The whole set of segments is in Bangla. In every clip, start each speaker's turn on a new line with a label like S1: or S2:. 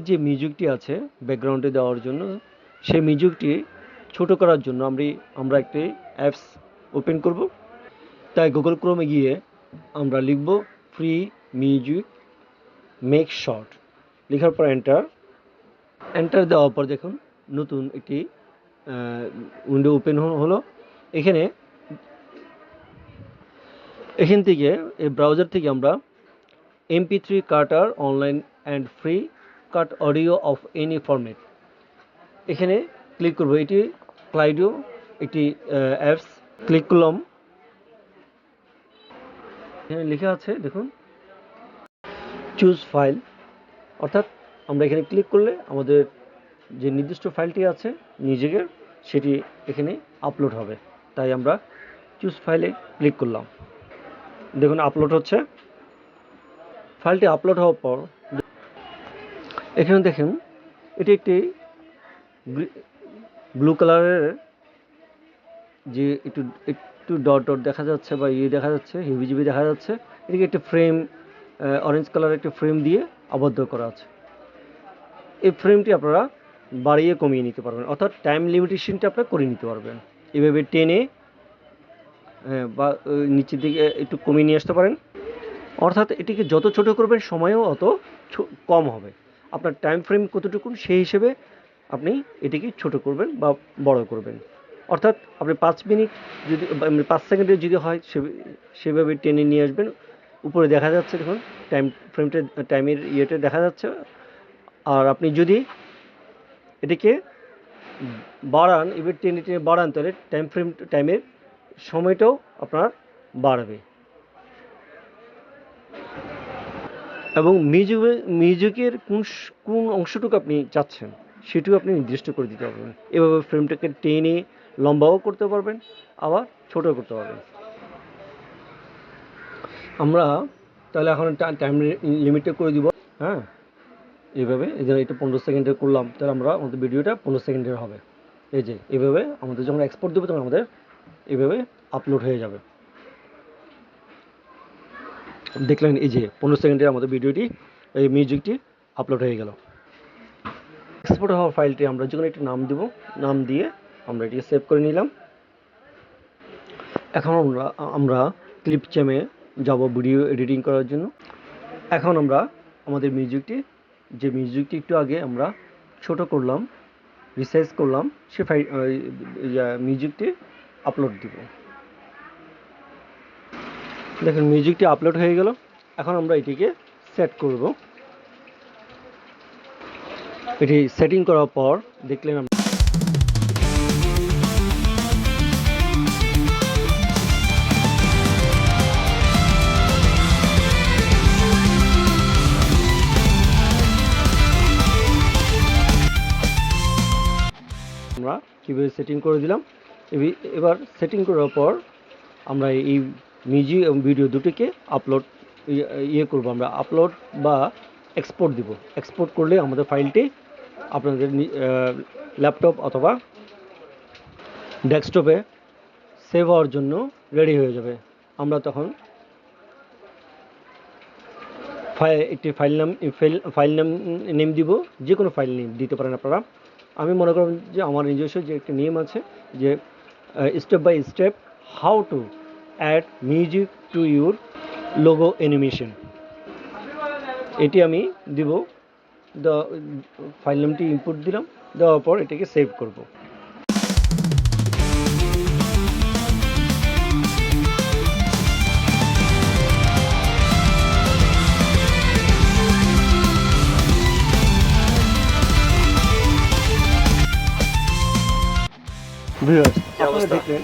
S1: যে মিউজিকটি আছে ব্যাকগ্রাউন্ডে দেওয়ার জন্য, সেই মিউজিকটি ছোট করার জন্য আমরা একটি অ্যাপস ওপেন করব। তাই গুগল ক্রোমে গিয়ে আমরা লিখব ফ্রি মিউজিক মেক শর্ট, লেখার পর এন্টার দেওয়ার পর দেখুন নতুন একটি উইন্ডো ওপেন হলো। এখান থেকে এই ব্রাউজার থেকে আমরা MP3 cutter online and free cut audio of any format এখানে ক্লিক করব। এটি ক্লাইডো একটি অ্যাপস। ক্লিক করলাম, এখানে লেখা আছে দেখুন চুজ ফাইল, অর্থাৎ আমরা এখানে ক্লিক করলে আমাদের যে নির্দিষ্ট ফাইলটি আছে মিউজিকের, সেটি এখানে আপলোড হবে। তাই আমরা চুজ ফাইলে ক্লিক করলাম। দেখুন আপলোড হচ্ছে। ফাইলটি আপলোড হওয়ার পর এখানে দেখুন এটি একটি ব্লু কালারের যে একটু ডট ডট দেখা যাচ্ছে বা দেখা যাচ্ছে, হিবিজিবি দেখা যাচ্ছে। এটিকে একটি ফ্রেম, অরেঞ্জ কালারের একটি ফ্রেম দিয়ে আবদ্ধ করা আছে। এই ফ্রেমটি আপনারা বাড়িয়ে কমিয়ে নিতে পারবেন, অর্থাৎ টাইম লিমিটেশনটা আপনারা করে নিতে পারবেন। এভাবে টেনে বা নিচের দিকে একটু কমিয়ে নিয়ে আসতে পারেন। অর্থাৎ এটিকে যত ছোট করবেন সময়ও অত কম হবে। আপনার টাইম ফ্রেম কতটুকু সেই হিসেবে আপনি এটিকে ছোট করবেন বা বড় করবেন। অর্থাৎ আপনি 5 মিনিট যদি 5 সেকেন্ডের যদি হয় সেভাবে টেনে নিয়ে আসবেন। উপরে দেখা যাচ্ছে দেখুন টাইম ফ্রেমটা, টাইমের ইয়েটা দেখা যাচ্ছে। আর আপনি যদি এটিকে বাড়ান, এবার টেনে টেনে বাড়ান, তাহলে টাইমের সময়টাও আপনার বাড়বে। এবং মিউজিকের কোন অংশটুকু আপনি চাচ্ছেন সেটিও আপনি নির্দিষ্ট করে দিতে পারবেন। এভাবে ফ্রেমটাকে টেনে লম্বাও করতে পারবেন, আবার ছোটও করতে পারবেন। আমরা তাহলে এখন টাইম লিমিটটা করে দিব। হ্যাঁ, এইভাবে এই যে এটা 15 সেকেন্ডের করলাম, তাহলে আমাদের ভিডিওটা 15 সেকেন্ডের হবে। এই যে এইভাবে আমাদের যখন এক্সপোর্ট দেবো তখন আমাদের এইভাবে আপলোড হয়ে যাবে। দেখলেন এই যে 15 সেকেন্ডের আমাদের ভিডিওটি, এই মিউজিকটি আপলোড হয়ে গেল। এক্সপোর্ট হওয়া ফাইলটি আমরা যখন একটি নাম দেব, নাম দিয়ে আমরা এটিকে সেভ করে নিলাম। এখন আমরা ক্লিপ চ্যামে যাব ভিডিও এডিটিং করার জন্য। এখন আমরা আমাদের মিউজিকটি একটু আগে আমরা ছোট করলাম, রিসাইজ করলাম, সে মিউজিকটি আপলোড দিব। দেখুন মিউজিকটি আপলোড হয়ে গেল। এখন আমরা এটিকে সেট করব। এটি সেটিং করার পর দেখলেন আমরা কীভাবে সেটিং করে দিলাম। এবার সেটিং করার পর আমরা এই মিউজিক এবং ভিডিও দুটিকে করব। আমরা আপলোড বা এক্সপোর্ট দিব। এক্সপোর্ট করলে আমাদের ফাইলটি আপনাদের ল্যাপটপ অথবা ডেস্কটপে সেভ হওয়ার জন্য রেডি হয়ে যাবে। আমরা তখন একটি ফাইল নেম দিব, যে কোনো ফাইল নেম দিতে পারেন আপনারা। আমি মনে করেন যে আমার নিজস্ব যে একটা নেম আছে, যে step by step how to add music to your logo animation, এটি আমি দিব। ফাইল নেমটি ইনপুট দিলাম, দেওয়ার পর এটাকে সেভ করব। ভিউয়ার্স, আপনারা দেখলেন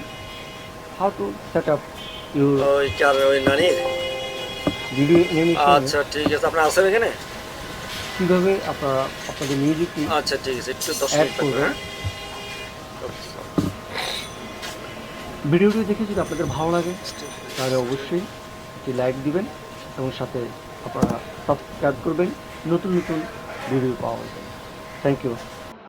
S1: how to set up your video animation.
S2: আচ্ছা ঠিক আছে, আপনারা আছেন এখানে?
S1: কিভাবে আপনারা আপনাদের মিউজিকটি
S2: আচ্ছা ঠিক আছে, একটু 10
S1: অ্যাড
S2: মিনিট
S1: করবেন। ভিডিওটি দেখে যদি আপনাদের ভালো লাগে তাহলে অবশ্যই একটি লাইক দিবেন এবং সাথে আপনারা সাবস্ক্রাইব করবেন নতুন নতুন ভিডিও পাওয়ার জন্য। Thank you.